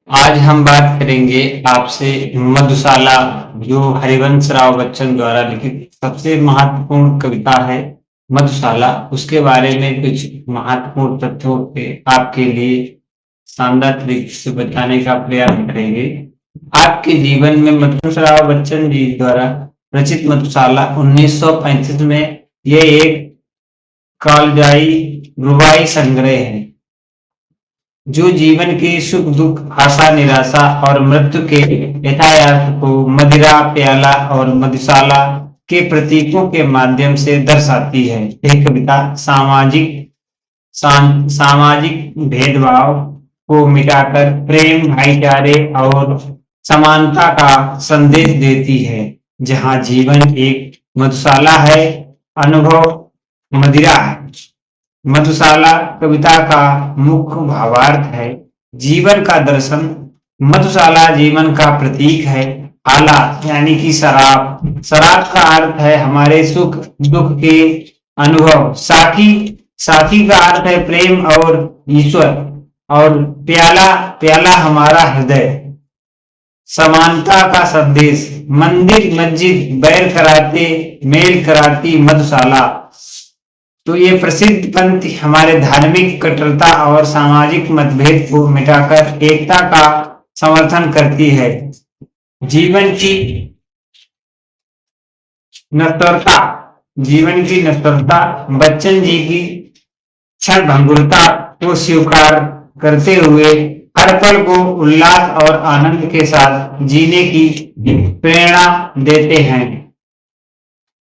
आज हम बात करेंगे आपसे मधुशाला जो हरिवंश राव बच्चन द्वारा लिखित सबसे महत्वपूर्ण कविता है मधुशाला। उसके बारे में कुछ महत्वपूर्ण तथ्यों पे आपके लिए शानदार तरीके से बताने का प्रयास करेंगे। आपके जीवन में मधुसूदन बच्चन जी द्वारा रचित मधुशाला 1935 में यह एक कालजयी रुबाई संग्रह है जो जीवन के सुख दुख आशा निराशा और मृत्यु के यथार्थ को मदिरा प्याला और मधुशाला के प्रतीकों के माध्यम से दर्शाती है। यह कविता सामाजिक भेदभाव को मिटाकर प्रेम भाईचारे और समानता का संदेश देती है। जहां जीवन एक मधुशाला है, अनुभव मदिरा है। मधुशाला कविता का मुख्य भावार्थ है जीवन का दर्शन। मधुशाला जीवन का प्रतीक है। आला यानी कि शराब, शराब का अर्थ है हमारे सुख दुख के अनुभव। साथी, साथी का अर्थ है प्रेम और ईश्वर। और प्याला, प्याला हमारा हृदय। समानता का संदेश, मंदिर मस्जिद बैर कराते मेल कराती मधुशाला। तो ये प्रसिद्ध पंक्ति हमारे धार्मिक कट्टरता और सामाजिक मतभेद को मिटाकर एकता का समर्थन करती है। जीवन की नश्वरता, जीवन की नश्वरता बच्चन जी की क्षणभंगुरता को स्वीकार करते हुए हर पल को उल्लास और आनंद के साथ जीने की प्रेरणा देते हैं।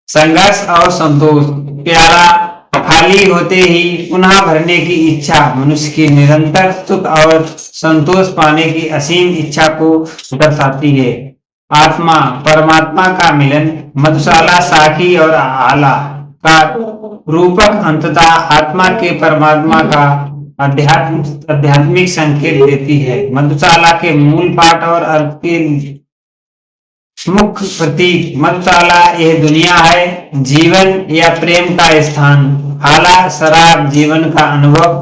संघर्ष और संतोष, प्याला खाली होते ही पुनः भरने की इच्छा मनुष्य की निरंतर सुख और संतोष पाने की असीम इच्छा को दर्शाती है। आत्मा परमात्मा का मिलन, मधुशाला साखी और आला का रूपक अंततः आत्मा के परमात्मा का आध्यात्मिक संकेत देती है। मधुशाला के मूल पाठ और अर्थ के मुख्य प्रतीक, मधुशाला यह दुनिया है, जीवन या प्रेम का स्थान। आला शराब, जीवन का अनुभव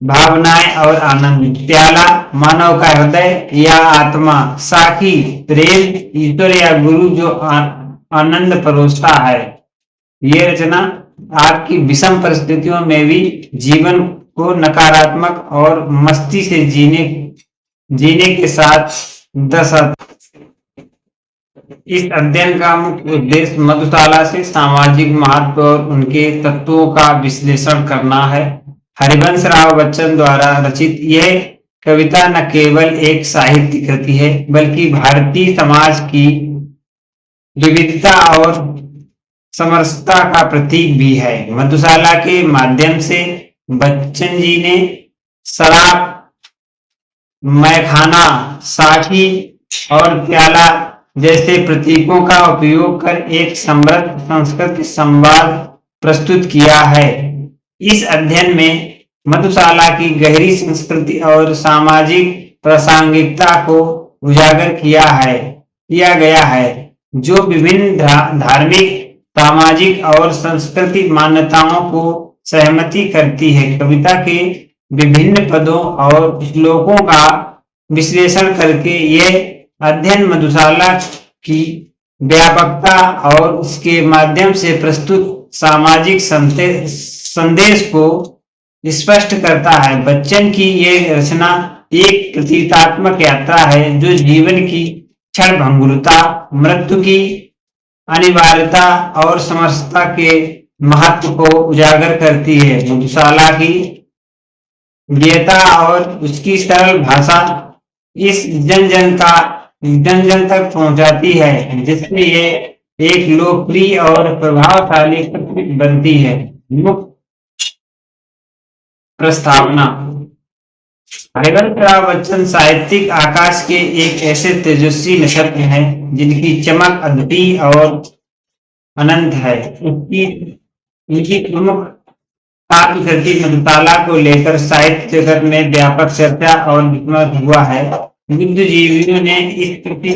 भावनाएं और आनंद। प्याला मानव का हृदय या आत्मा। साखी प्रेम ईश्वर या गुरु जो आनंद परोसता है। ये रचना आपकी विषम परिस्थितियों में भी जीवन को नकारात्मक और मस्ती से जीने के साथ दर्शाता। इस अध्ययन का मुख्य उद्देश्य मधुशाला से सामाजिक महत्व और उनके तत्वों का विश्लेषण करना है। हरिवंश राव बच्चन द्वारा रचित यह कविता न केवल एक साहित्य कृति है बल्कि भारतीय समाज की विविधता और समरसता का प्रतीक भी है। मधुशाला के माध्यम से बच्चन जी ने शराब, मैखाना, साखी और प्याला जैसे प्रतीकों का उपयोग कर एक समृद्ध सांस्कृतिक संवाद प्रस्तुत किया है। इस अध्ययन में मधुशाला की गहरी संस्कृति और सामाजिक प्रासंगिकता को उजागर किया गया है जो विभिन्न धार्मिक सामाजिक और सांस्कृतिक मान्यताओं को सहमति करती है। कविता के विभिन्न पदों और श्लोकों का विश्लेषण करके यह अध्ययन मधुशाला की व्यापकता और उसके माध्यम से प्रस्तुत सामाजिक संदेश को स्पष्ट करता है। बच्चन की यह रचना एक प्रतीकात्मक यात्रा है जो जीवन की क्षणभंगुरता, मृत्यु की अनिवार्यता और समरसता के महत्व को उजागर करती है। मधुशाला की प्रियता और उसकी सरल भाषा इस जन जन तक पहुंचाती है जिससे ये एक लोकप्रिय और प्रभावशाली कृति बनती है। मुख्य प्रस्तावना, हरिवंश राव बच्चन साहित्यिक आकाश के एक ऐसे तेजस्वी नक्षत्र हैं जिनकी चमक अद्वितीय और अनंत है। उनकी प्रमुख काव्य कृति मधुशाला को लेकर साहित्य जगत में व्यापक चर्चा और विमर्श हुआ है। बुद्धिजीवियों ने इस कृति